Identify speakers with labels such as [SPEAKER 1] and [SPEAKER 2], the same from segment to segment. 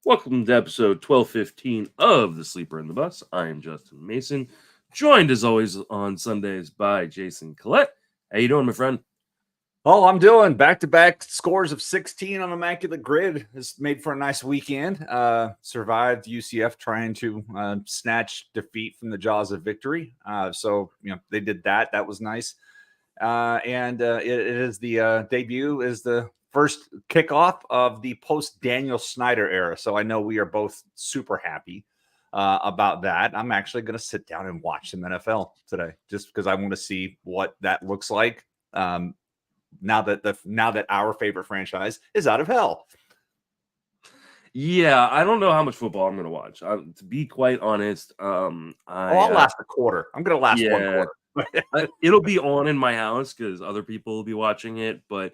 [SPEAKER 1] Welcome to episode 1215 of The Sleeper in the Bus. I am Justin Mason, joined as always on Sundays by Jason Collette. How you doing, my friend?
[SPEAKER 2] Oh, I'm doing back-to-back scores of 16 on Immaculate Grid. This made for a nice weekend. Survived UCF trying to snatch defeat from the jaws of victory. So they did that. That was nice. And it is the debut is the first kickoff of the post-Daniel Snyder era. So I know we are both super happy about that. I'm actually going to sit down and watch some NFL today just because I want to see what that looks like. Now that our favorite franchise is out of hell.
[SPEAKER 1] Yeah, I don't know how much football I'm going to watch. To be quite honest,
[SPEAKER 2] I'll last a quarter. I'm going to last 1 quarter.
[SPEAKER 1] It'll be on in my house because other people will be watching it. But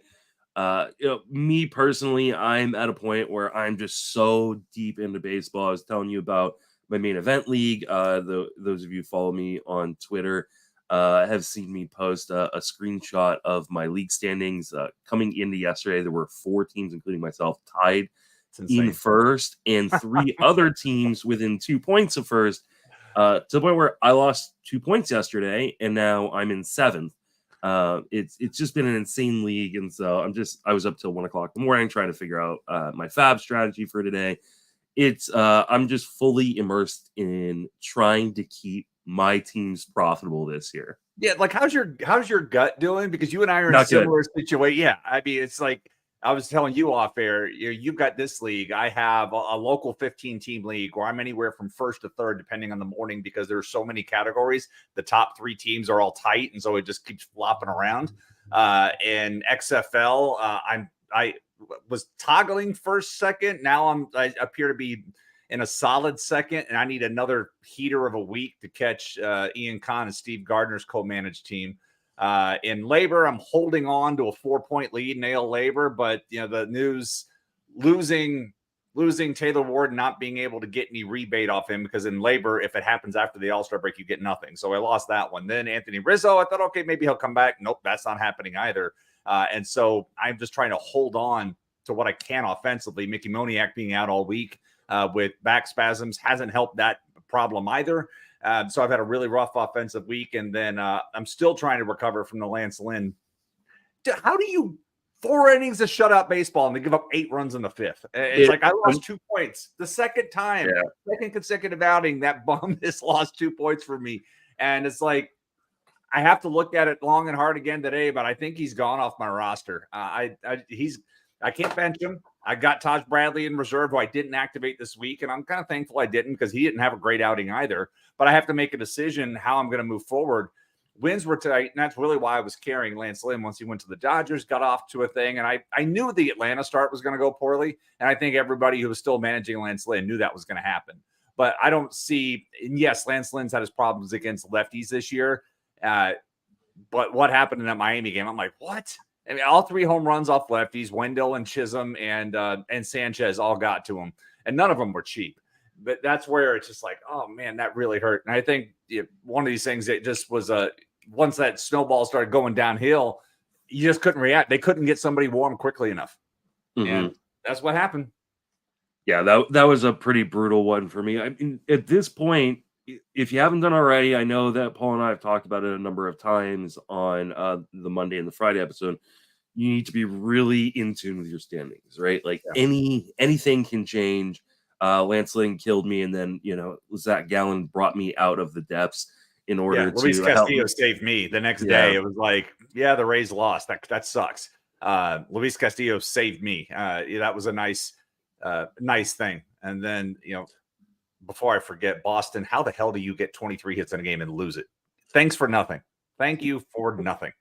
[SPEAKER 1] me personally, I'm at a point where I'm just so deep into baseball. I was telling you about my main event league. Those of you who follow me on Twitter have seen me post a screenshot of my league standings coming into yesterday. There were 4 teams, including myself, tied in first, and 3 other teams within 2 points of first, to the point where I lost 2 points yesterday, and now I'm in 7th. It's just been an insane league, and so I was up till 1 o'clock in the morning trying to figure out my FAAB strategy for today. I'm just fully immersed in trying to keep my team's profitable this year.
[SPEAKER 2] Yeah, like how's your gut doing? Because you and I are in a similar situation. Yeah, I mean, it's like I was telling you off air. You've got this league. I have a local 15-team league where I'm anywhere from first to third, depending on the morning, because there's so many categories. The top 3 teams are all tight, and so it just keeps flopping around. In XFL, I was toggling first, second. Now I appear to be in a solid second, and I need another heater of a week to catch Ian Kahn and Steve Gardner's co-managed team. In labor, I'm holding on to a 4-point lead in AL labor, but the news losing Taylor Ward, not being able to get any rebate off him, because in labor, if it happens after the All-Star break, you get nothing. So I lost that one. Then Anthony Rizzo, I thought, okay, maybe he'll come back. Nope, that's not happening either. And so I'm just trying to hold on to what I can offensively. Mickey Moniak being out all week with back spasms hasn't helped that problem either. So I've had a really rough offensive week, and then I'm still trying to recover from the Lance Lynn. How do you 4 innings of shutout baseball and they give up 8 runs in the 5th? It's like I lost 2 points the second time, second consecutive outing. That bum has lost 2 points for me, and it's like I have to look at it long and hard again today. But I think he's gone off my roster. I can't bench him. I got Taj Bradley in reserve, who I didn't activate this week, and I'm kind of thankful I didn't, because he didn't have a great outing either. But I have to make a decision how I'm going to move forward. Wins were tight, and that's really why I was carrying Lance Lynn once he went to the Dodgers, got off to a thing, and I knew the Atlanta start was going to go poorly, and I think everybody who was still managing Lance Lynn knew that was going to happen. But I don't see – and yes, Lance Lynn's had his problems against lefties this year, but what happened in that Miami game, I'm like, what? I mean, all 3 home runs off lefties, Wendell and Chisholm and Sanchez all got to him, and none of them were cheap. But that's where it's just like, oh man, that really hurt. And I think one of these things, it just was once that snowball started going downhill, you just couldn't react. They couldn't get somebody warm quickly enough, and that's what happened.
[SPEAKER 1] Yeah, that was a pretty brutal one for me. I mean, at this point, if you haven't done already, I know that Paul and I have talked about it a number of times on the Monday and the Friday episode. You need to be really in tune with your standings, right? Like anything can change. Lance Lynn killed me, and then Zach Gallen brought me out of the depths in order to
[SPEAKER 2] Luis Castillo saved me the next day. It was like, the Rays lost. That sucks. Luis Castillo saved me. That was a nice thing. And then before I forget, Boston, how the hell do you get 23 hits in a game and lose it? Thanks for nothing. Thank you for nothing.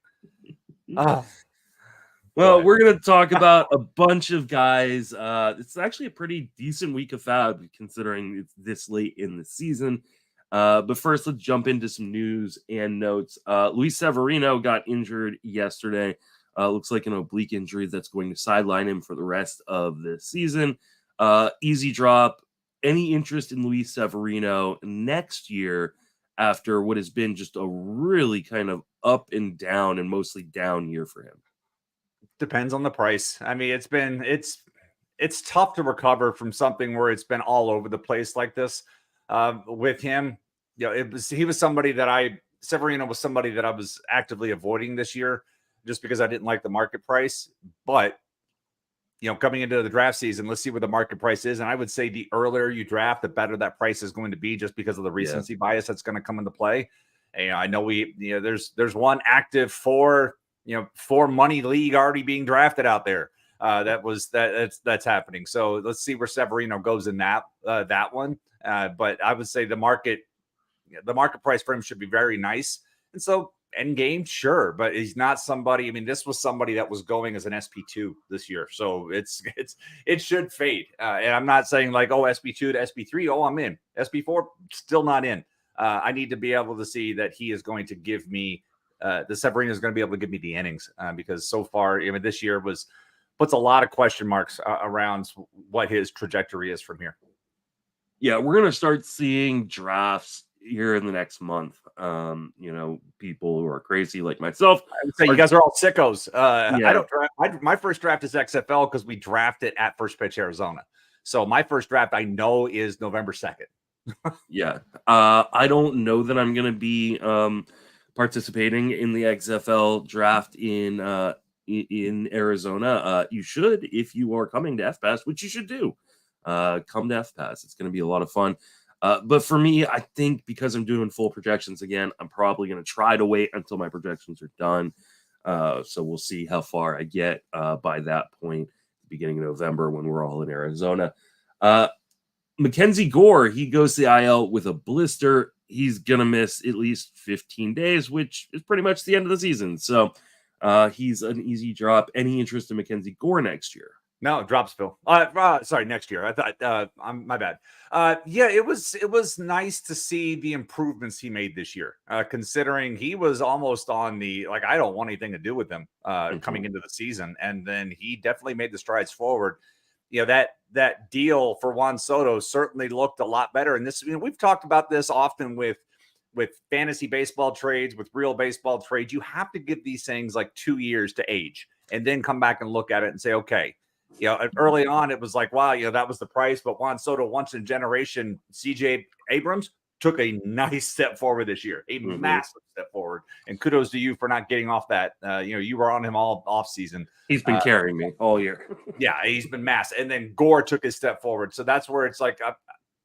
[SPEAKER 1] Well, we're going to talk about a bunch of guys. It's actually a pretty decent week of FAAB considering it's this late in the season. But first, let's jump into some news and notes. Luis Severino got injured yesterday. Looks like an oblique injury that's going to sideline him for the rest of the season. Easy drop. Any interest in Luis Severino next year after what has been just a really kind of up and down and mostly down year for him?
[SPEAKER 2] Depends on the price. I mean, it's tough to recover from something where it's been all over the place like this. With him, Severino was somebody that I was actively avoiding this year just because I didn't like the market price. But coming into the draft season, let's see what the market price is. And I would say the earlier you draft, the better that price is going to be, just because of the recency bias that's going to come into play. And, I know there's one active for money league already being drafted out there. That's happening. So let's see where Severino goes in that one. But I would say the market price for him should be very nice. And so end game, sure, but he's not somebody. I mean, this was somebody that was going as an SP2 this year, so it should fade. And I'm not saying like, SP2 to SP3, I'm in. SP4, still not in. I need to be able to see that he is going to give me the Severino is going to be able to give me the innings, because so far, this year puts a lot of question marks around what his trajectory is from here.
[SPEAKER 1] Yeah, we're going to start seeing drafts here in the next month. People who are crazy like myself.
[SPEAKER 2] I would say you guys are all sickos. I don't draft. My first draft is XFL because we drafted at First Pitch Arizona. So my first draft I know is November 2nd.
[SPEAKER 1] Yeah. I don't know that I'm going to be participating in the XFL draft in Arizona. You should, if you are coming to FPAS, which you should do. Come to FPAS. It's going to be a lot of fun. But for me, I think because I'm doing full projections again, I'm probably going to try to wait until my projections are done. So we'll see how far I get by that point, beginning of November, when we're all in Arizona. MacKenizie Gore, he goes to the IL with a blister. He's going to miss at least 15 days, which is pretty much the end of the season. So he's an easy drop. Any interest in MacKenizie Gore next year?
[SPEAKER 2] No, Dropsville. Sorry, next year. I thought my bad. It was nice to see the improvements he made this year. Considering he was almost on the I don't want anything to do with him coming into the season, and then he definitely made the strides forward. That deal for Juan Soto certainly looked a lot better. And this, we've talked about this often with fantasy baseball trades, with real baseball trades. You have to give these things like 2 years to age, and then come back and look at it and say, okay. Early on, it was like, wow, that was the price. But Juan Soto, once in a generation, CJ Abrams took a nice step forward this year, a massive step forward. And kudos to you for not getting off that. You were on him all off season.
[SPEAKER 1] He's been carrying me all year.
[SPEAKER 2] Yeah, he's been massive. And then Gore took his step forward. So that's where it's like,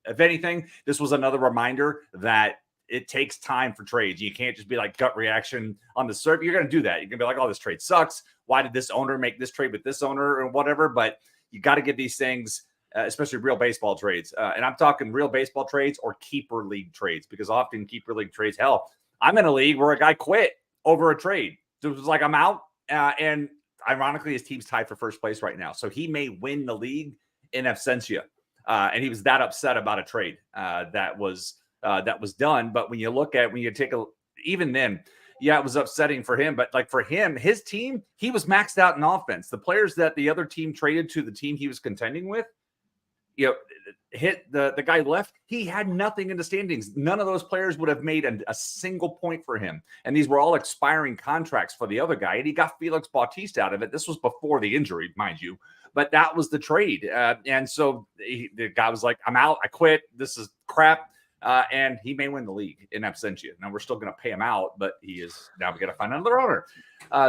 [SPEAKER 2] if anything, this was another reminder that it takes time for trades. You can't just be like gut reaction on the surface. You're going to do that. You're going to be like, oh, this trade sucks. Why did this owner make this trade with this owner or whatever? But you got to get these things, especially real baseball trades. And I'm talking real baseball trades or keeper league trades, because often keeper league trades, hell, I'm in a league where a guy quit over a trade. So it was like, I'm out. And ironically, his team's tied for first place right now. So he may win the league in absentia. And he was that upset about a trade that was done. But when you take even then, yeah, it was upsetting for him. But like for him, his team, he was maxed out in offense. The players that the other team traded to the team he was contending with, hit the guy left. He had nothing in the standings. None of those players would have made a single point for him. And these were all expiring contracts for the other guy. And he got Felix Bautista out of it. This was before the injury, mind you. But that was the trade. And so the guy was like, I'm out. I quit. This is crap. And he may win the league in absentia. Now we're still going to pay him out, but now we got to find another owner.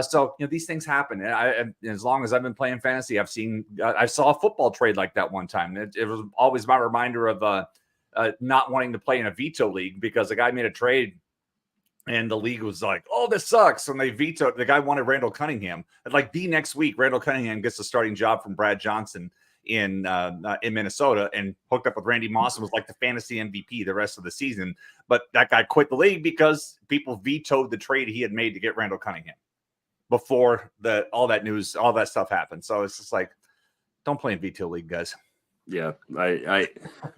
[SPEAKER 2] So these things happen. And as long as I've been playing fantasy, I saw a football trade like that one time. It was always my reminder of not wanting to play in a veto league, because a guy made a trade and the league was like, oh, this sucks. And they vetoed. The guy wanted Randall Cunningham. Like next week, Randall Cunningham gets a starting job from Brad Johnson in Minnesota, and hooked up with Randy Moss and was like the fantasy MVP the rest of the season. But that guy quit the league because people vetoed the trade he had made to get Randall Cunningham before all that news, all that stuff happened. So it's just like, don't play in veto league, guys.
[SPEAKER 1] Yeah, I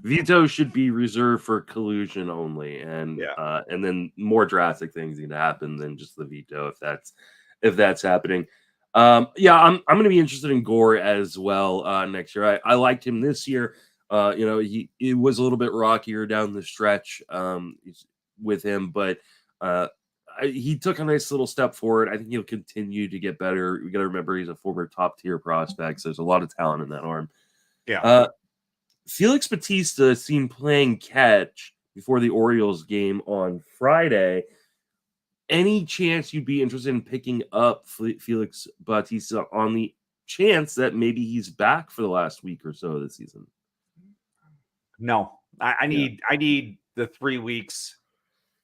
[SPEAKER 1] veto should be reserved for collusion only, and then more drastic things need to happen than just the veto if that's happening. I'm going to be interested in Gore as well next year. I liked him this year. It was a little bit rockier down the stretch with him, but he took a nice little step forward. I think he'll continue to get better. We got to remember he's a former top tier prospect, so there's a lot of talent in that arm.
[SPEAKER 2] Yeah.
[SPEAKER 1] Felix Bautista seen playing catch before the Orioles game on Friday. Any chance you'd be interested in picking up Felix Bautista on the chance that maybe he's back for the last week or so of the season?
[SPEAKER 2] No, I need the 3 weeks.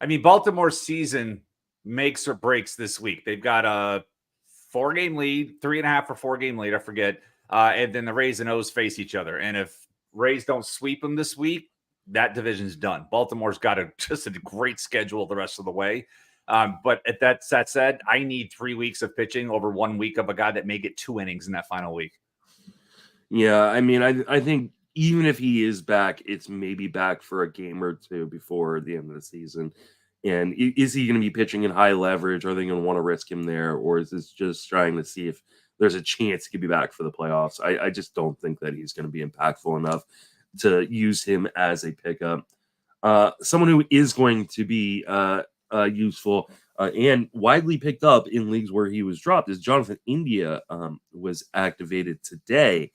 [SPEAKER 2] I mean, Baltimore's season makes or breaks this week. They've got a 4-game lead, 3.5 or 4-game lead, I forget. And then the Rays and O's face each other. And if Rays don't sweep them this week, that division's done. Baltimore's got just a great schedule the rest of the way. But at that said, I need 3 weeks of pitching over 1 week of a guy that may get 2 innings in that final week.
[SPEAKER 1] Yeah, I mean, I think even if he is back, it's maybe back for a game or two before the end of the season. And is he going to be pitching in high leverage? Are they going to want to risk him there? Or is this just trying to see if there's a chance he could be back for the playoffs? I just don't think that he's going to be impactful enough to use him as a pickup. Someone who is going to be useful and widely picked up in leagues where he was dropped is Jonathan India. Was activated today.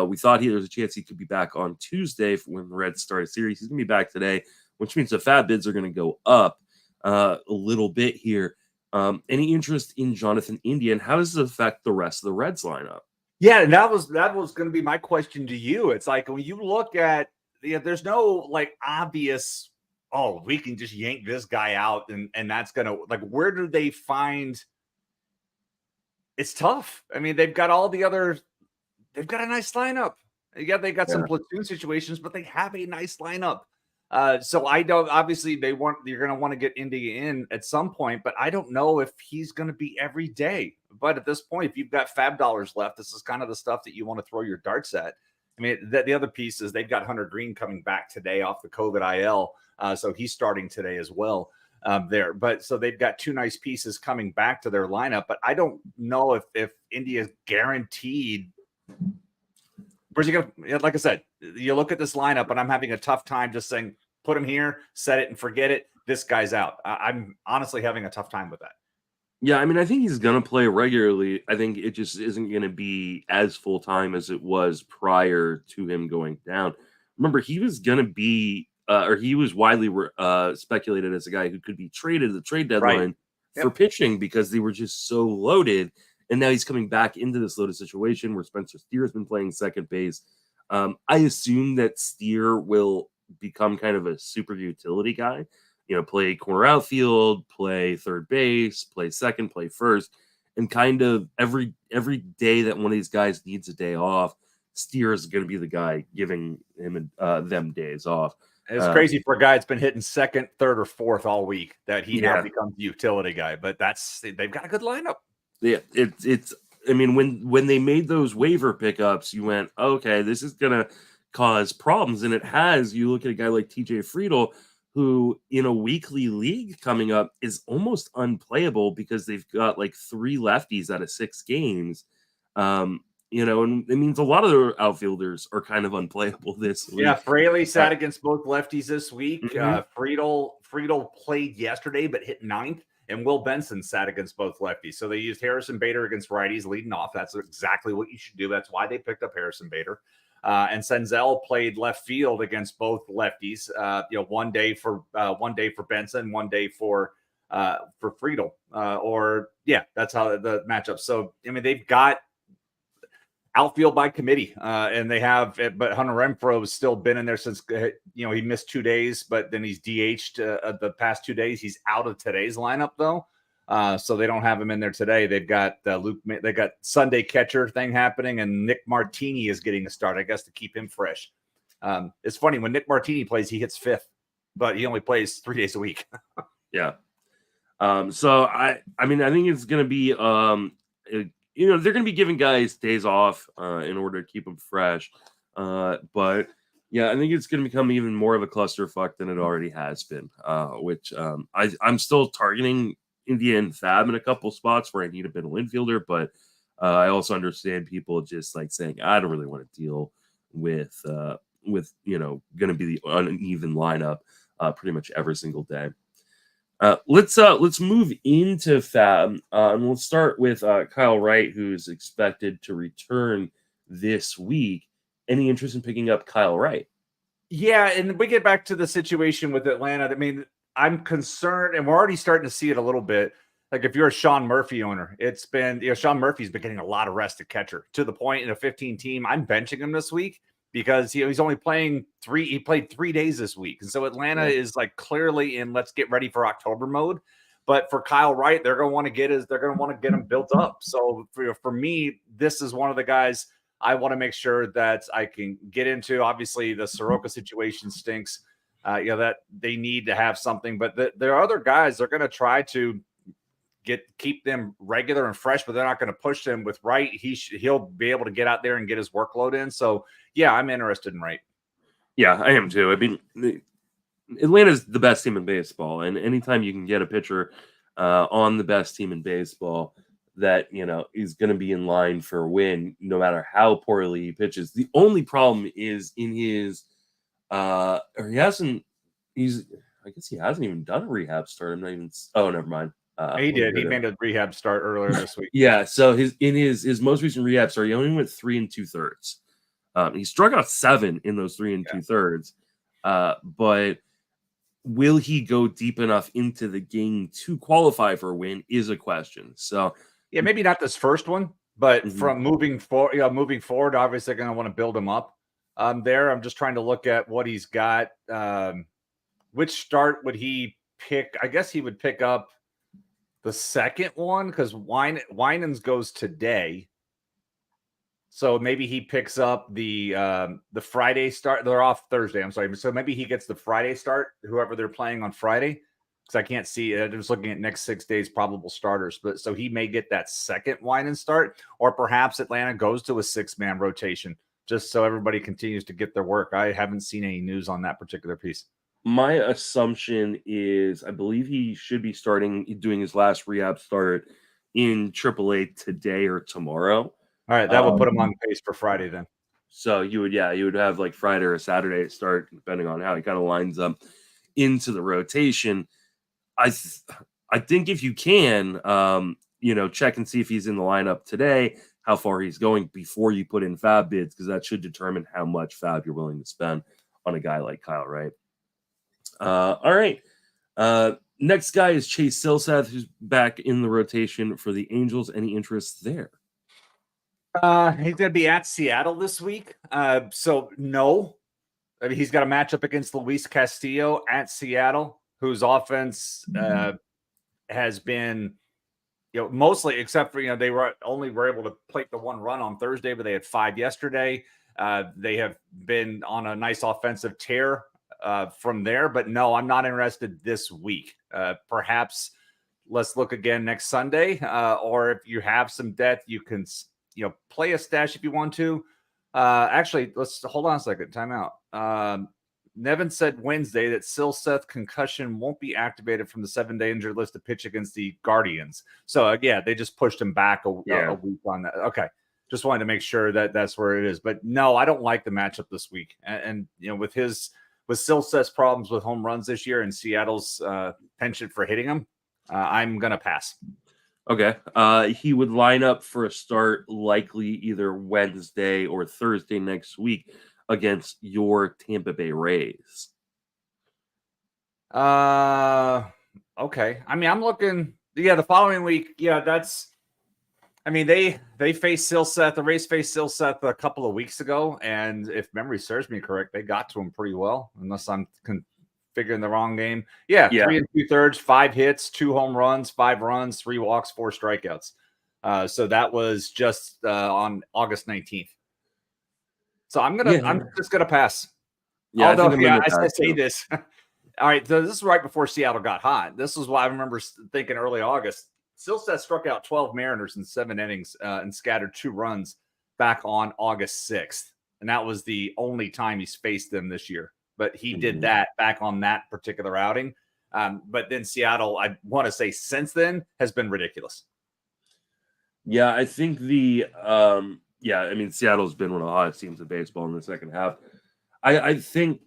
[SPEAKER 1] We thought there was a chance he could be back on Tuesday when the Reds start a series. He's going to be back today, which means the FAAB bids are going to go up a little bit here. Any interest in Jonathan India, and how does it affect the rest of the Reds lineup?
[SPEAKER 2] Yeah, and that was going to be my question to you. It's like when you look at, there's no like obvious, oh, we can just yank this guy out and that's going to, like, where do they find? It's tough. I mean, they've got all the other, they've got a nice lineup. Yeah, they got some platoon situations, but they have a nice lineup. So I don't, obviously you're going to want to get India in at some point, but I don't know if he's going to be every day. But at this point, if you've got FAAB dollars left, this is kind of the stuff that you want to throw your darts at. I mean, the other piece is they've got Hunter Green coming back today off the COVID IL. So he's starting today as well there. But so they've got 2 nice pieces coming back to their lineup, but I don't know if India is guaranteed. Where's he going to, like I said, you look at this lineup and I'm having a tough time just saying, put him here, set it and forget it. This guy's out. I'm honestly having a tough time with that.
[SPEAKER 1] Yeah, I mean, I think he's going to play regularly. I think it just isn't going to be as full-time as it was prior to him going down. Remember, he was going to be, or he was widely speculated as a guy who could be traded at the trade deadline for pitching because they were just so loaded. And now he's coming back into this loaded situation where Spencer Steer has been playing second base. I assume that Steer will become kind of a super utility guy. Play corner outfield, play third base, play second, play first, and kind of every day that one of these guys needs a day off, Steer is going to be the guy giving him them days off.
[SPEAKER 2] It's crazy for a guy that's been hitting second, third, or fourth all week that he now becomes the utility guy. But they've got a good lineup.
[SPEAKER 1] Yeah, it's. I mean, when they made those waiver pickups, you went, okay, this is going to cause problems, and it has. You look at a guy like TJ Friedl, who in a weekly league coming up is almost unplayable because they've got like 3 lefties out of 6 games. And it means a lot of their outfielders are kind of unplayable this week.
[SPEAKER 2] Yeah, Fraley sat against both lefties this week. Friedl played yesterday but hit 9th, and Will Benson sat against both lefties. So they used Harrison Bader against righties leading off. That's exactly what you should do. That's why they picked up Harrison Bader. And Senzel played left field against both lefties. One day for Benson, one day for Friedl. That's how the matchup. So I mean, they've got outfield by committee, and they have. But Hunter Renfroe has still been in there since he missed 2 days, but then he's DH'd the past 2 days. He's out of today's lineup though. So they don't have him in there today. They've got they got Sunday catcher thing happening, and Nick Martini is getting a start, I guess, to keep him fresh. It's funny when Nick Martini plays, he hits 5th, but he only plays 3 days a week.
[SPEAKER 1] Yeah. So I mean, I think it's going to be, they're going to be giving guys days off in order to keep them fresh. But yeah, I think it's going to become even more of a clusterfuck than it already has been, which I'm still targeting India and FAAB in a couple spots where I need a middle infielder, but I also understand people just like saying, I don't really want to deal with going to be the uneven lineup pretty much every single day. Let's move into FAAB, and we'll start with Kyle Wright, who's expected to return this week. any interest in picking up Kyle Wright?
[SPEAKER 2] Yeah, and we get back to the situation with Atlanta. I mean, I'm concerned, and we're already starting to see it a little bit. Like if you're a Sean Murphy owner, it's been, Sean Murphy's been getting a lot of rest at catcher to the point in a 15 team. I'm benching him this week because he's only playing he played 3 days this week. And so Atlanta is like clearly in let's get ready for October mode. But for Kyle Wright, they're going to want to get him built up. So for me, this is one of the guys I want to make sure that I can get into. Obviously, the Soroka situation stinks. That they need to have something, but there are other guys they're going to try to keep them regular and fresh, but they're not going to push them with Wright. He'll be able to get out there and get his workload in. So yeah, I'm interested in Wright.
[SPEAKER 1] Yeah, I am too. I mean, Atlanta's the best team in baseball, and anytime you can get a pitcher on the best team in baseball that is going to be in line for a win, no matter how poorly he pitches. The only problem is in his, I guess he hasn't even done a rehab start. I'm not even. Oh, never mind.
[SPEAKER 2] He did. He made a rehab start earlier this week.
[SPEAKER 1] Yeah. So his most recent rehab start, he only went 3 2/3. He struck out 7 in those 3 2/3. But will he go deep enough into the game to qualify for a win is a question. So
[SPEAKER 2] yeah, maybe not this first one, but from moving forward, obviously they're going to want to build him up. There, I'm just trying to look at what he's got. Which start would he pick? I guess he would pick up the second one because Winans goes today. So maybe he picks up the Friday start. They're off Thursday. I'm sorry. So maybe he gets the Friday start, whoever they're playing on Friday. Because I can't see it. I'm just looking at next 6 days probable starters. But so he may get that second Winans start, or perhaps Atlanta goes to a 6-man rotation just so everybody continues to get their work. I haven't seen any news on that particular piece.
[SPEAKER 1] My assumption is I believe he should be doing his last rehab start in AAA today or tomorrow.
[SPEAKER 2] All right, that will put him on pace for Friday then.
[SPEAKER 1] So you would have like Friday or Saturday start, depending on how he kind of lines up into the rotation. I think if you can, check and see if he's in the lineup today, how far he's going before you put in FAAB bids, because that should determine how much FAAB you're willing to spend on a guy like Kyle Wright. All right. Next guy is Chase Silseth, who's back in the rotation for the Angels. Any interest there?
[SPEAKER 2] He's going to be at Seattle this week. So no. I mean, he's got a matchup against Luis Castillo at Seattle, whose offense has been, mostly except for, they were able to plate the 1 run on Thursday, but they had 5 yesterday. They have been on a nice offensive tear from there, but no, I'm not interested this week. Perhaps let's look again next Sunday, or if you have some depth, you can, play a stash if you want to. Actually, let's hold on a second. Time out. Nevin said Wednesday that Silseth concussion won't be activated from the 7-day injured list to pitch against the Guardians. So they just pushed him back a week on that. Okay. Just wanted to make sure that that's where it is, but no, I don't like the matchup this week. And with Silseth's problems with home runs this year and Seattle's penchant for hitting them, I'm going to pass.
[SPEAKER 1] Okay. He would line up for a start likely either Wednesday or Thursday next week against your Tampa Bay Rays.
[SPEAKER 2] Okay. I mean, I'm looking, the following week. Yeah, they faced Silseth. The Rays faced Silseth a couple of weeks ago, and if memory serves me correct, they got to him pretty well, unless I'm figuring the wrong game. Yeah. 3 2/3, 5 hits, 2 home runs, 5 runs, 3 walks, 4 strikeouts. So that was just on August 19th. So I'm just gonna pass.
[SPEAKER 1] Yeah,
[SPEAKER 2] although I say this. All right, so this is right before Seattle got hot. This is why I remember thinking early August. Silseth struck out 12 Mariners in 7 innings and scattered 2 runs back on August 6th. And that was the only time he's faced them this year. But he did that back on that particular outing. But then Seattle, I want to say since then, has been ridiculous.
[SPEAKER 1] Yeah, I think Seattle's been one of the hottest teams in baseball in the second half. I think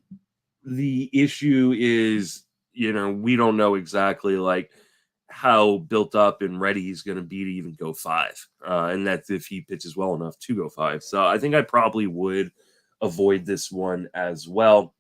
[SPEAKER 1] the issue is, we don't know exactly how built up and ready he's going to be to even go 5. And that's if he pitches well enough to go 5. So I think I probably would avoid this one as well.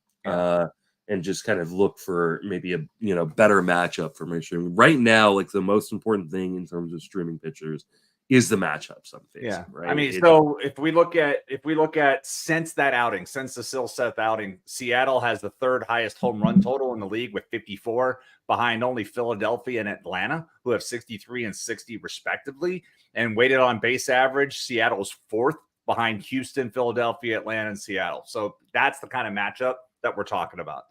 [SPEAKER 1] And just kind of look for maybe a better matchup for my streaming. Right now, like the most important thing in terms of streaming pitchers is the matchups I'm facing. Right.
[SPEAKER 2] I mean, so if we look at since that outing, since the Silseth outing, Seattle has the third highest home run total in the league with 54, behind only Philadelphia and Atlanta, who have 63 and 60 respectively. And weighted on base average, Seattle's fourth behind Houston, Philadelphia, Atlanta, and Seattle. So that's the kind of matchup that we're talking about.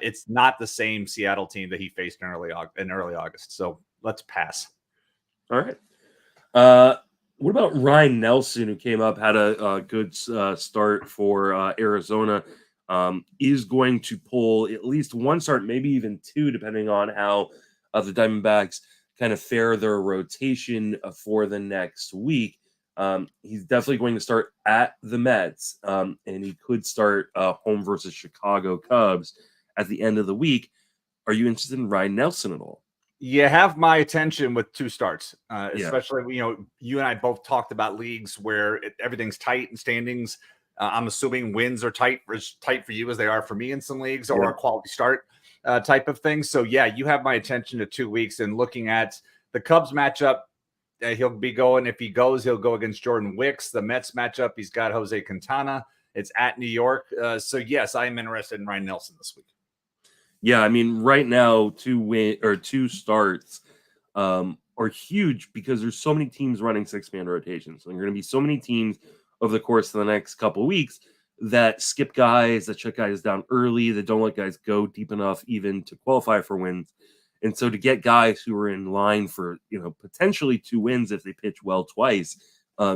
[SPEAKER 2] It's not the same Seattle team that he faced in early August. So let's pass.
[SPEAKER 1] All right. What about Ryne Nelson, who came up, had a good start for Arizona, is going to pull at least one start, maybe even two, depending on how the Diamondbacks kind of fare their rotation for the next week. He's definitely going to start at the Mets, and he could start home versus Chicago Cubs at the end of the week. Are you interested in Ryne Nelson at all?
[SPEAKER 2] You have my attention with two starts, especially, you and I both talked about leagues where everything's tight in standings. I'm assuming wins are tight for you as they are for me in some leagues, or a quality start type of thing. So you have my attention to 2 weeks, and looking at the Cubs matchup, he'll be going, if he goes, he'll go against Jordan Wicks. The Mets matchup, he's got Jose Quintana. It's at New York. So yes, I am interested in Ryne Nelson this week.
[SPEAKER 1] Yeah, I mean, right now, two starts are huge because there's so many teams running 6-man rotations. So there are going to be so many teams over the course of the next couple of weeks that skip guys, that shut guys down early, that don't let guys go deep enough even to qualify for wins. And so to get guys who are in line for, potentially 2 wins if they pitch well twice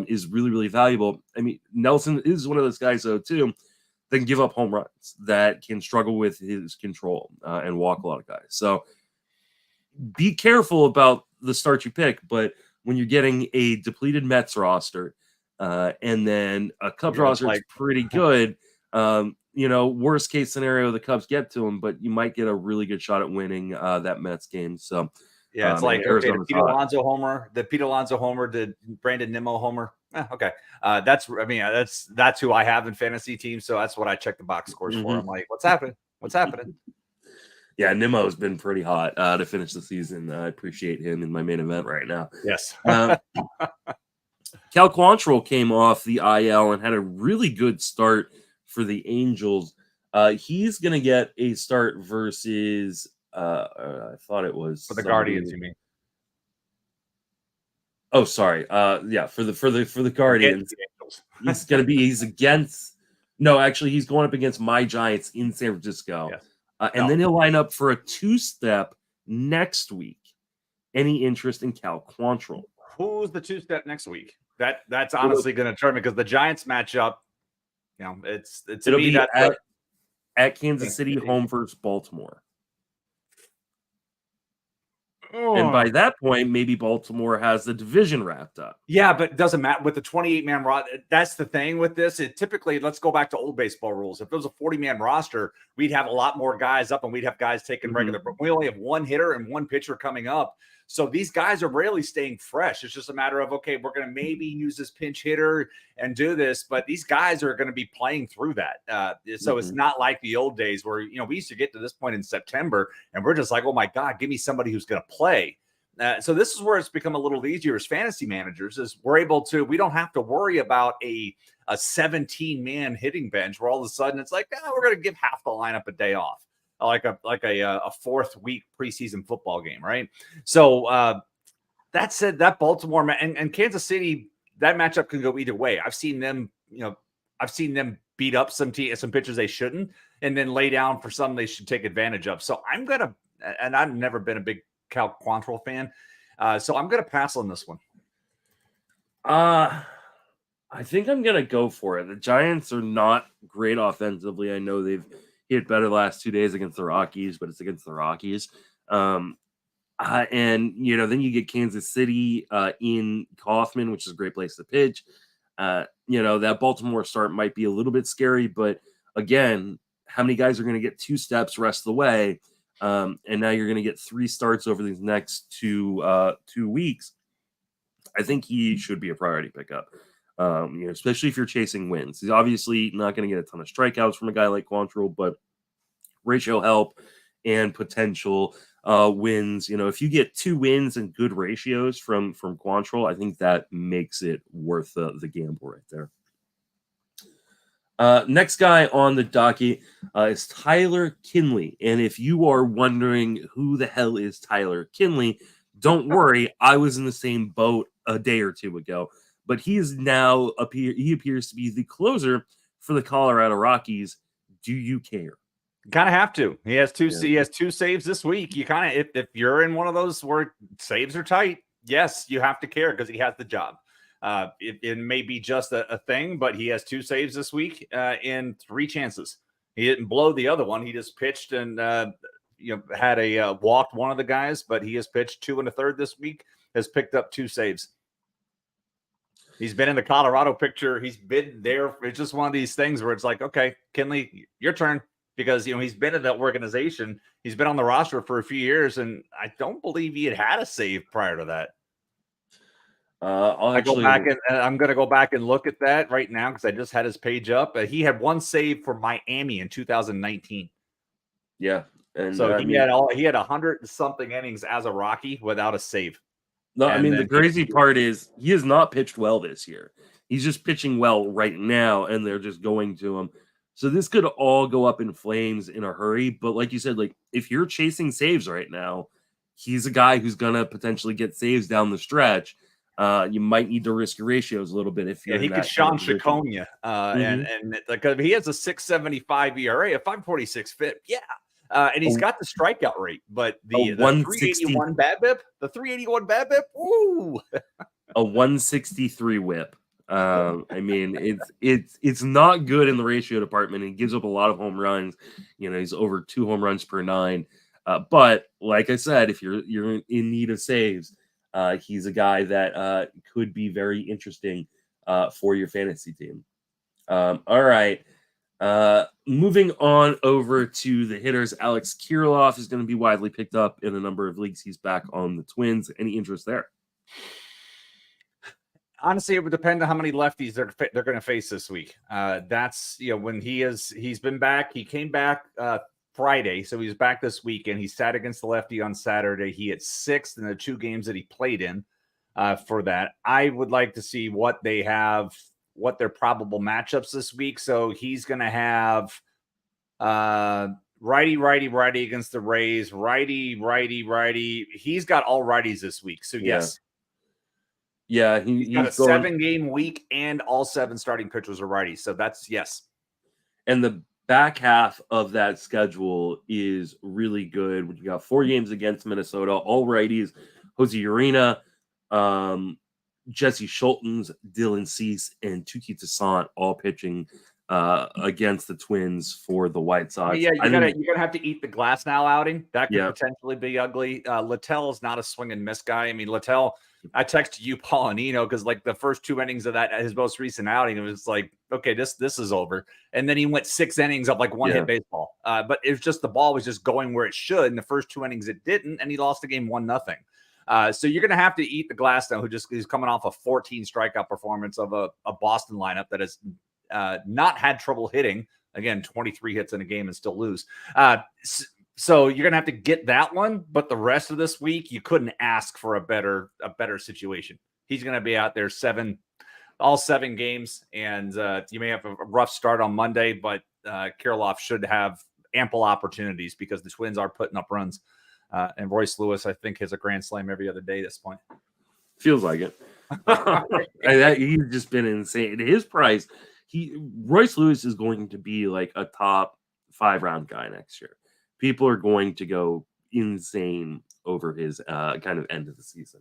[SPEAKER 1] is really, really valuable. I mean, Nelson is one of those guys, though, too, that can give up home runs, that can struggle with his control and walk a lot of guys. So be careful about the start you pick. But when you're getting a depleted Mets roster and then a Cubs roster that's pretty good, worst case scenario, the Cubs get to him, but you might get a really good shot at winning that Mets game. So
[SPEAKER 2] it's like, okay, the Pete Alonso homer, did Brandon Nimmo homer? Okay. That's who I have in fantasy teams. So that's what I check the box scores for. I'm like, what's happening?
[SPEAKER 1] Yeah, Nimmo's been pretty hot to finish the season. I appreciate him in my main event right now.
[SPEAKER 2] Yes.
[SPEAKER 1] Cal Quantrill came off the IL and had a really good start for the Angels. He's going to get a start versus I thought it was
[SPEAKER 2] for the Guardians, you mean?
[SPEAKER 1] Oh, sorry. For the Guardians. He's against. No, actually, he's going up against my Giants in San Francisco. Yes. And then he'll line up for a 2-step next week. Any interest in Cal Quantrill?
[SPEAKER 2] Who's the 2-step next week? That's honestly going to determine, because the Giants matchup, it'll
[SPEAKER 1] be at Kansas City, home versus Baltimore. And by that point, maybe Baltimore has the division wrapped up.
[SPEAKER 2] Yeah, but it doesn't matter with the 28-man roster. That's the thing with this. It typically, let's go back to old baseball rules. If it was a 40-man roster, we'd have a lot more guys up, and we'd have guys taking regular. But we only have one hitter and one pitcher coming up. So these guys are rarely staying fresh. It's just a matter of, okay, we're going to maybe use this pinch hitter and do this, but these guys are going to be playing through that. So it's not like the old days where, we used to get to this point in September and we're just like, oh my God, give me somebody who's going to play. So this is where it's become a little easier as fantasy managers, is we don't have to worry about a 17-man hitting bench where all of a sudden it's like, we're going to give half the lineup a day off. Like a fourth week preseason football game, right? So that said, that Baltimore and Kansas City, that matchup can go either way. I've seen them beat up some pitchers they shouldn't, and then lay down for some they should take advantage of. So and I've never been a big Cal Quantrill fan, so I'm gonna pass on this one.
[SPEAKER 1] I think I'm gonna go for it. The Giants are not great offensively. I know they've hit better the last 2 days against the Rockies, but it's against the Rockies. And then you get Kansas City in Kauffman, which is a great place to pitch. That Baltimore start might be a little bit scary, but again, how many guys are going to get 2 steps rest of the way? And now you're going to get 3 starts over these next 2 weeks. I think he should be a priority pickup. Especially if you're chasing wins. He's obviously not going to get a ton of strikeouts from a guy like Quantrill, but ratio help and potential wins. If you get 2 wins and good ratios from Quantrill, I think that makes it worth the gamble right there. Next guy on the docket is Tyler Kinley. And if you are wondering who the hell is Tyler Kinley, don't worry. I was in the same boat a day or two ago, but he is now he appears to be the closer for the Colorado Rockies. Do you care?
[SPEAKER 2] Kind of have to. He has 2 saves this week. You kind of, if you're in one of those where saves are tight, yes, you have to care because he has the job. It may be just a thing, but he has 2 saves this week in 3 chances. He didn't blow the other one. He just pitched and had a walked one of the guys, but he has pitched 2 1/3 this week. Has picked up 2 saves. He's been in the Colorado picture. He's been there. It's just one of these things where it's like, okay, Kinley, your turn. Because, he's been in that organization. He's been on the roster for a few years, and I don't believe he had a save prior to that. I'm going to go back and look at that right now because I just had his page up. He had 1 save for Miami in 2019.
[SPEAKER 1] Yeah. And
[SPEAKER 2] so he had 100 and something innings as a Rocky without a save.
[SPEAKER 1] No, the crazy part is he has not pitched well this year. He's just pitching well right now, and they're just going to him. So this could all go up in flames in a hurry. But like you said, if you're chasing saves right now, he's a guy who's going to potentially get saves down the stretch. You might need to risk your ratios a little bit if you're
[SPEAKER 2] he could Sean Chiconia. And he has a 6.75 ERA, a 5.46 FIP. Yeah. And he's got the strikeout rate, but the 381 BABIP, ooh.
[SPEAKER 1] A 163 whip. It's not good in the ratio department. He gives up a lot of home runs. He's over 2 home runs per 9. But like I said, if you're in need of saves, he's a guy that could be very interesting for your fantasy team. All right. Moving on over to the hitters, Alex Kirrilloff is going to be widely picked up in a number of leagues. He's back on the Twins. Any interest there?
[SPEAKER 2] Honestly, it would depend on how many lefties they're going to face this week. That's when he's been back. He came back Friday, so he's back this week, and he sat against the lefty on Saturday. He hit 6th in the 2 games that he played in. For that, I would like to see what they have, what their probable matchups this week. So he's going to have righty against the Rays, righty. He's got all righties this week. So yes.
[SPEAKER 1] Yeah,
[SPEAKER 2] he's got a 7-game week, and all 7 starting pitchers are righties. So that's yes.
[SPEAKER 1] And the back half of that schedule is really good. You got 4 games against Minnesota, all righties. Jose Urena, Jesse Schultens, Dylan Cease, and Tuki Toussaint all pitching against the Twins for the White Sox.
[SPEAKER 2] Yeah, you're gonna have to eat the glass now outing. That could potentially be ugly. Littell is not a swing and miss guy. Littell, I texted you, Paul and Eno, because the first 2 innings of that, his most recent outing, it was like, okay, this is over. And then he went 6 innings of 1 hit baseball. But it was just the ball was just going where it should. In the first 2 innings, it didn't, and he lost the game 1-0. So you're going to have to eat the glass now, he's coming off a 14 strikeout performance of a Boston lineup that has not had trouble hitting. Again, 23 hits in a game and still lose. So you're going to have to get that one. But the rest of this week, you couldn't ask for a better situation. He's going to be out there all 7 games. And you may have a rough start on Monday, but Kirrilloff should have ample opportunities because the Twins are putting up runs. And Royce Lewis, I think, has a grand slam every other day at this point.
[SPEAKER 1] Feels like it. He's just been insane. His price, Royce Lewis is going to be like a top 5-round guy next year. People are going to go insane over his kind of end of the season,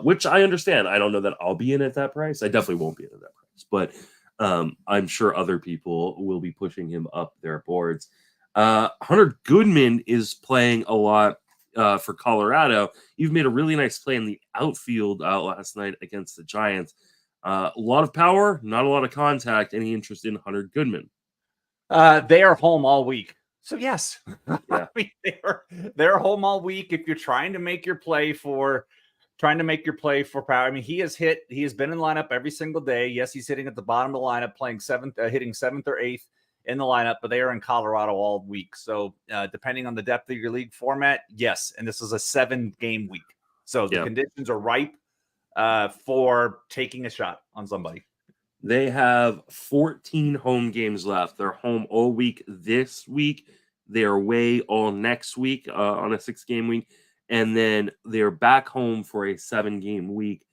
[SPEAKER 1] which I understand. I don't know that I'll be in at that price. I definitely won't be in at that price, but I'm sure other people will be pushing him up their boards. Hunter Goodman is playing a lot for Colorado. You've made a really nice play in the outfield last night against the Giants. A lot of power, not a lot of contact. Any interest in Hunter Goodman?
[SPEAKER 2] They are home all week. So yes,
[SPEAKER 1] yeah.
[SPEAKER 2] they're home all week. If you're trying to make your play for trying to make your play for power. I mean, he has been in lineup every single day. Yes, he's hitting at the bottom of the lineup, playing hitting 7th or 8th in the lineup, but they are in Colorado all week. So depending on the depth of your league format, yes. And this is a 7-game week. So the conditions are ripe for taking a shot on somebody.
[SPEAKER 1] They have 14 home games left. They're home all week this week. They are away all next week on a 6-game week. And then they're back home for a 7-game week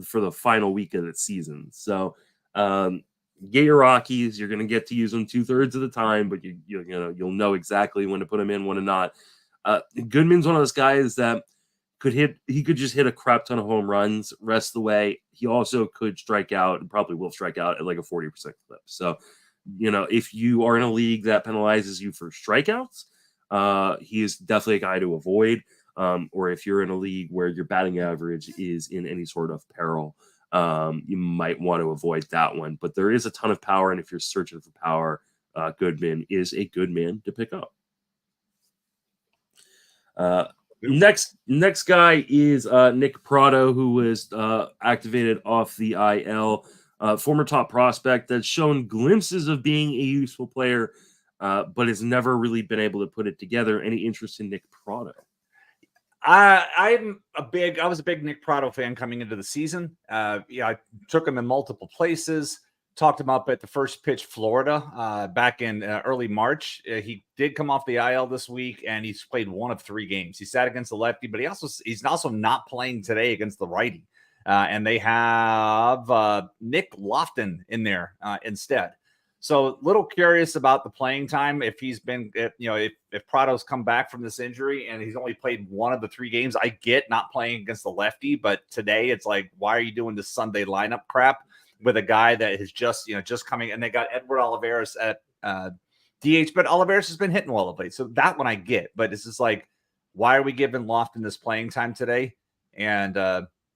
[SPEAKER 1] for the final week of the season. So get your Rockies. You're going to get to use them 2/3 of the time, but you'll know exactly when to put them in, when to not. Goodman's one of those guys that he could just hit a crap ton of home runs rest of the way. He also could strike out and probably will strike out at like a 40% clip. So, if you are in a league that penalizes you for strikeouts, he is definitely a guy to avoid. Or if you're in a league where your batting average is in any sort of peril, you might want to avoid that one. But there is a ton of power, and if you're searching for power, Goodman is a good man to pick up. Next guy is Nick Pratto, who was activated off the IL. Former top prospect that's shown glimpses of being a useful player, but has never really been able to put it together. Any interest in Nick Pratto?
[SPEAKER 2] I was a big Nick Pratto fan coming into the season. I took him in multiple places. Talked him up at the First Pitch Florida back in early March. He did come off the IL this week, and he's played 1 of 3 games. He sat against the lefty, but he's also not playing today against the righty. And they have Nick Lofton in there instead. So little curious about the playing time. If Pratto's come back from this injury and he's only played 1 of the 3 games, I get not playing against the lefty, but today it's like, why are you doing this Sunday lineup crap with a guy that is just coming? And they got Edward Olivares at DH, but Olivares has been hitting well of late. So that one I get, but it's just like, why are we giving Lofton this playing time today? And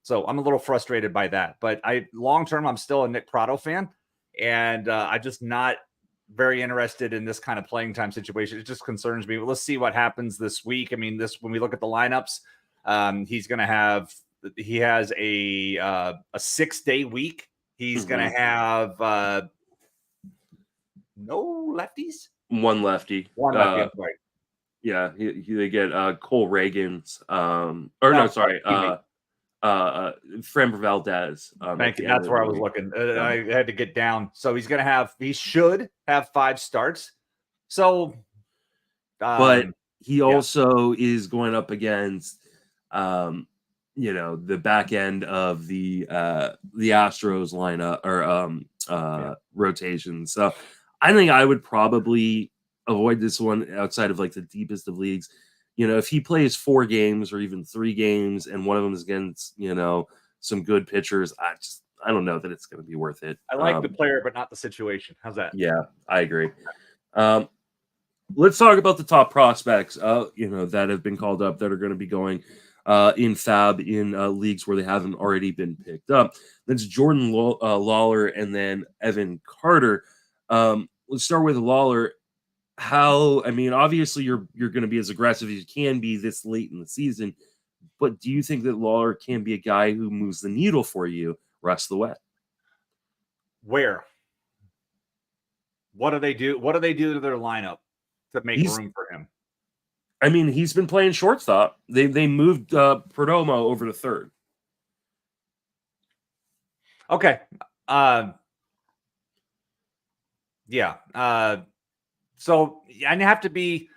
[SPEAKER 2] so I'm a little frustrated by that, but long-term, I'm still a Nick Pratto fan. And I'm just not very interested in this kind of playing time situation. It just concerns me. But let's see what happens this week. I mean, when we look at the lineups, he has a 6-day week. He's going to have no lefties.
[SPEAKER 1] One lefty.
[SPEAKER 2] One lefty. Right.
[SPEAKER 1] Yeah, they get Cole Reagans. Framber Valdez.
[SPEAKER 2] Thank you. That's where I was looking. I had to get down. So he should have 5 starts. So,
[SPEAKER 1] but he also is going up against, the back end of the Astros lineup or rotation. So I think I would probably avoid this one outside of like the deepest of leagues. If he plays 4 games or even 3 games and one of them is against, some good pitchers, I don't know that it's going to be worth it.
[SPEAKER 2] I like the player, but not the situation. How's that?
[SPEAKER 1] Yeah, I agree. Let's talk about the top prospects, that have been called up that are going to be going in FAAB in leagues where they haven't already been picked up. That's Jordan Lawlar and then Evan Carter. Let's start with Lawlar. Obviously you're going to be as aggressive as you can be this late in the season, but do you think that Lawlar can be a guy who moves the needle for you rest of the way?
[SPEAKER 2] Where? What do they do? What do they do to their lineup to make room for him?
[SPEAKER 1] He's been playing shortstop. They moved Perdomo over to third.
[SPEAKER 2] Okay. Yeah. So I have to be.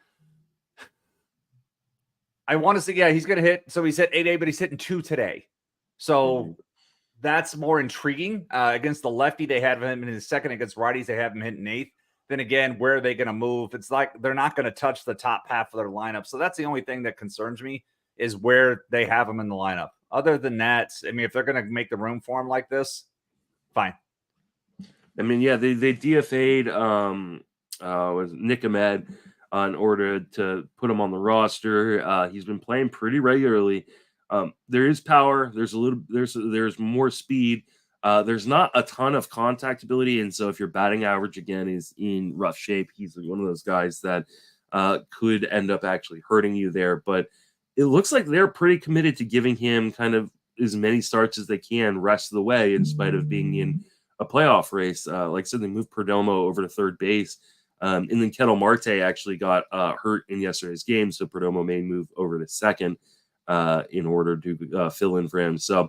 [SPEAKER 2] I want to say, he's going to hit. So he's hit 8A, but he's hitting 2 today. So that's more intriguing. Against the lefty, they had him in his second. Against righties, they have him hitting 8th. Then again, where are they going to move? It's like they're not going to touch the top half of their lineup. So that's the only thing that concerns me is where they have him in the lineup. Other than that, if they're going to make the room for him like this, fine.
[SPEAKER 1] They DFA'd was Nick Ahmed in order to put him on the roster. He's been playing pretty regularly. There is power. There's more speed. There's not a ton of contact ability, and so if your batting average again is in rough shape, he's one of those guys that could end up actually hurting you there. But it looks like they're pretty committed to giving him kind of as many starts as they can rest of the way in spite of being in a playoff race. Like I said, they moved Perdomo over to third base. And then Kettle Marte actually got hurt in yesterday's game, so Perdomo may move over to second in order to fill in for him. So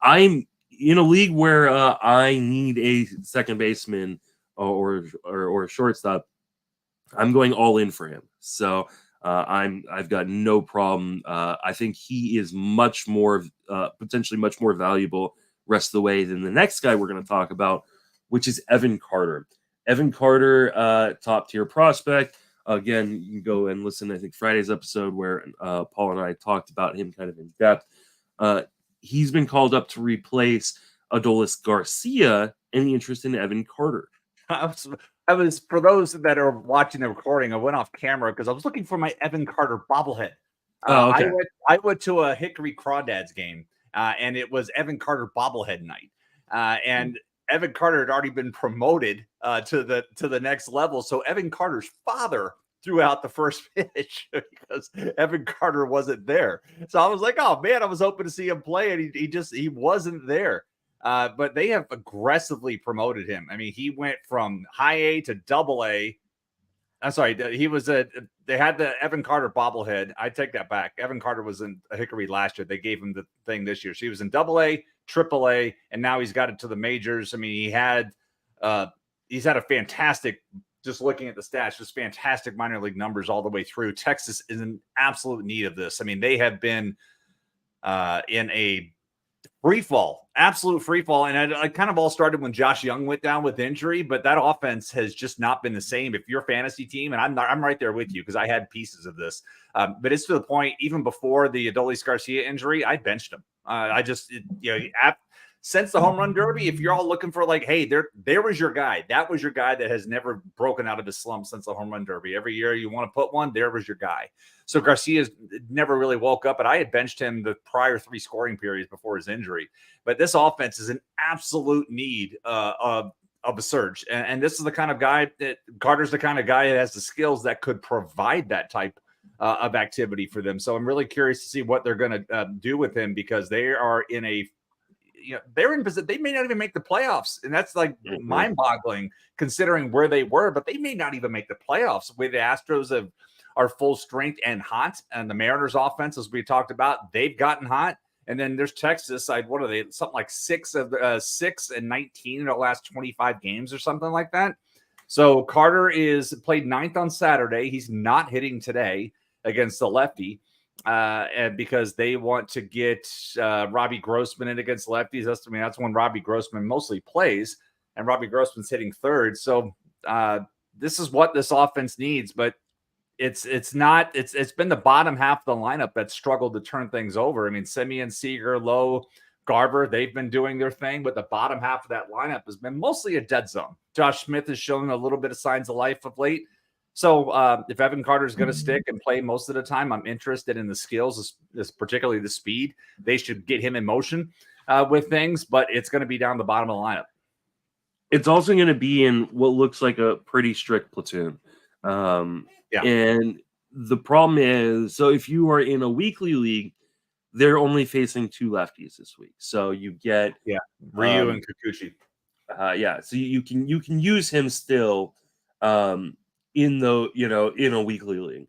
[SPEAKER 1] I'm in a league where I need a second baseman or a shortstop. I'm going all in for him. So I've got no problem. I think he is much more potentially much more valuable rest of the way than the next guy we're going to talk about, which is Evan Carter. Evan Carter, top tier prospect. Again, you can go and listen to, I think, Friday's episode where Paul and I talked about him kind of in depth. He's been called up to replace Adolis Garcia. Any interest in Evan Carter?
[SPEAKER 2] I was for those that are watching the recording, I went off camera because I was looking for my Evan Carter bobblehead.
[SPEAKER 1] Okay.
[SPEAKER 2] I went to a Hickory Crawdads game, and it was Evan Carter bobblehead night. And Evan Carter had already been promoted to the next level. So Evan Carter's father threw out the first pitch because Evan Carter wasn't there. So I was like, oh man, I was hoping to see him play, and he wasn't there. But they have aggressively promoted him. I mean, he went from high A to double A. I'm sorry, they had the Evan Carter bobblehead. I take that back. Evan Carter was in Hickory last year. They gave him the thing this year. So he was in double A, triple A, and now he's got it to the majors. I mean, he's had a fantastic, just looking at the stats, just fantastic minor league numbers all the way through. Texas is in absolute need of this. I mean, they have been in a free fall, absolute free fall. And I kind of all started when Josh Young went down with injury, but that offense has just not been the same. If you're a fantasy team, and I'm right there with you because I had pieces of this, but it's to the point, even before the Adolis Garcia injury, I benched him. Since the home run derby, if you're all looking for like, hey, there was your guy. That was your guy that has never broken out of his slump since the home run derby. Every year you want to put one, there was your guy. So Garcia's never really woke up, but I had benched him the prior 3 scoring periods before his injury. But this offense is in absolute need of a surge. And this is the kind of guy that Carter's the kind of guy that has the skills that could provide that type of activity for them. So I'm really curious to see what they're going to do with him, because they are in a they're in position. They may not even make the playoffs, and that's like mind-boggling considering where they were. But they may not even make the playoffs. The way the Astros are full strength and hot, and the Mariners' offense, as we talked about, they've gotten hot. And then there's Texas. What are they? Something like 6 and 19 in the last 25 games or something like that. So Carter is played 9th on Saturday. He's not hitting today against the lefty. And because they want to get Robbie Grossman in against lefties. That's when Robbie Grossman mostly plays, and Robbie Grossman's hitting 3rd. So this is what this offense needs, but it's been the bottom half of the lineup that struggled to turn things over. I mean, Semien, Seager, Lowe, Garver, they've been doing their thing, but the bottom half of that lineup has been mostly a dead zone. Josh Smith has shown a little bit of signs of life of late. So if Evan Carter is going to stick and play most of the time, I'm interested in the skills, particularly the speed. They should get him in motion with things, but it's going to be down the bottom of the lineup.
[SPEAKER 1] It's also going to be in what looks like a pretty strict platoon. And the problem is, so if you are in a weekly league, they're only facing 2 lefties this week. So you get
[SPEAKER 2] Ryu and Kikuchi.
[SPEAKER 1] So you can use him still. In a weekly league.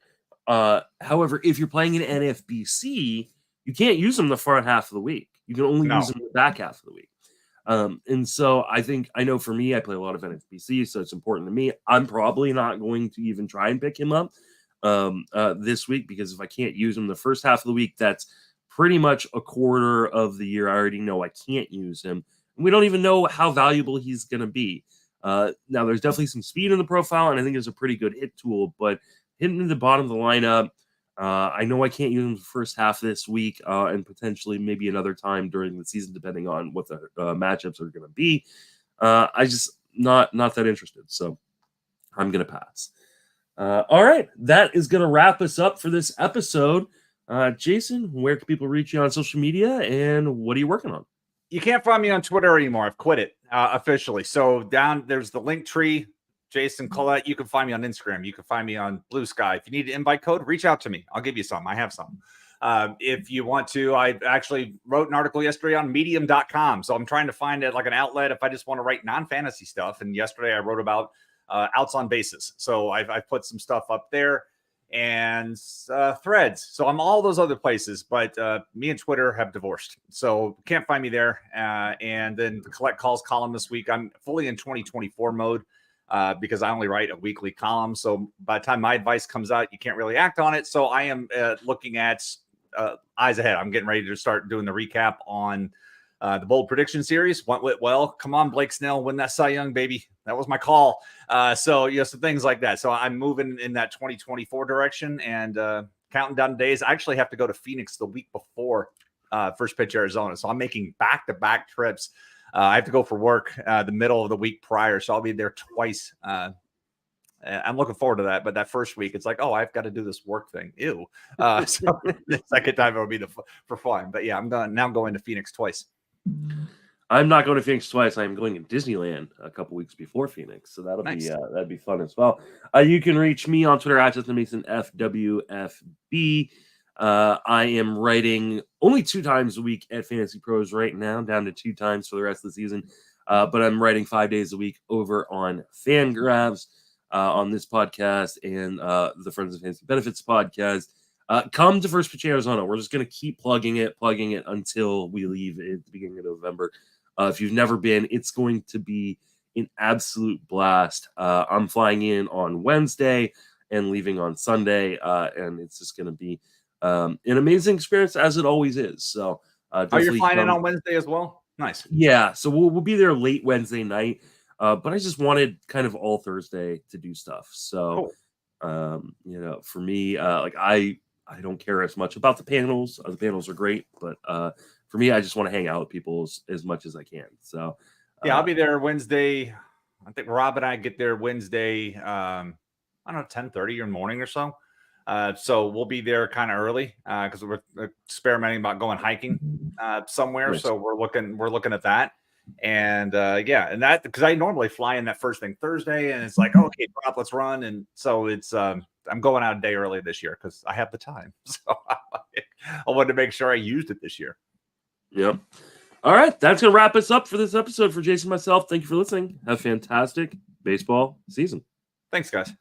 [SPEAKER 1] However, if you're playing an NFBC, you can't use them the front half of the week. You can only use them the back half of the week. And so I know for me, I play a lot of NFBC, so it's important to me. I'm probably not going to even try and pick him up this week, because if I can't use him the first half of the week, that's pretty much a quarter of the year. I already know I can't use him. And we don't even know how valuable he's going to be. Now, there's definitely some speed in the profile, and I think it's a pretty good hit tool, but hitting in the bottom of the lineup, I know I can't use him the first half this week, and potentially maybe another time during the season, depending on what the matchups are going to be. I just not that interested, so I'm going to pass. All right, that is going to wrap us up for this episode. Jason, where can people reach you on social media, and what are you working on?
[SPEAKER 2] You can't find me on Twitter anymore. I've quit it officially. So there's the link tree, Jason Collette. You can find me on Instagram. You can find me on Blue Sky. If you need an invite code, reach out to me. I'll give you some. I have some. If you want to, I actually wrote an article yesterday on medium.com. So I'm trying to find it like an outlet if I just want to write non-fantasy stuff. And yesterday I wrote about outs on bases. So I've put some stuff up there and Threads. So I'm all those other places, but me and Twitter have divorced. So can't find me there. And then the Collect Calls column this week, I'm fully in 2024 mode. Because I only write a weekly column. So by the time my advice comes out, you can't really act on it. So I am looking at eyes ahead. I'm getting ready to start doing the recap on the bold prediction series. Went well. Come on, Blake Snell, win that Cy Young, baby. That was my call. So some things like that. So I'm moving in that 2024 direction and counting down days. I actually have to go to Phoenix the week before first pitch Arizona. So I'm making back-to-back trips. I have to go for work the middle of the week prior, so I'll be there twice. I'm looking forward to that. But that first week, it's like, oh, I've got to do this work thing. Ew. So the second time it'll be for fun. But yeah, I'm going to Phoenix twice.
[SPEAKER 1] I'm not going to Phoenix twice. I'm going to Disneyland a couple weeks before Phoenix, so that'd be fun as well. You can reach me on Twitter at Mason FWFB. I am writing only 2 times a week at Fantasy Pros right now, down to 2 times for the rest of the season. But I'm writing 5 days a week over on Fangraphs on this podcast and the Friends of Fantasy Benefits podcast. Come to First Pitch Arizona. We're just going to keep plugging it until we leave at the beginning of November. If you've never been, it's going to be an absolute blast. I'm flying in on Wednesday and leaving on Sunday, and it's just going to be an amazing experience as it always is. So,
[SPEAKER 2] you're flying in on Wednesday as well? Nice.
[SPEAKER 1] Yeah, so we'll be there late Wednesday night. But I just wanted kind of all Thursday to do stuff. So, cool. For me, I don't care as much about the panels. The panels are great, but for me, I just want to hang out with people as much as I can. So,
[SPEAKER 2] yeah, I'll be there Wednesday. I think Rob and I get there Wednesday. I don't know, 10:30 in the morning or so. So we'll be there kind of early because we're experimenting about going hiking somewhere. Nice. So we're looking at that. And and that because I normally fly in that first thing Thursday, and it's like, okay, Rob, let's run. And so it's I'm going out a day early this year because I have the time. So I wanted to make sure I used it this year.
[SPEAKER 1] Yep. All right, that's gonna wrap us up for this episode. For Jason and myself, thank you for listening. Have a fantastic baseball season.
[SPEAKER 2] Thanks, guys.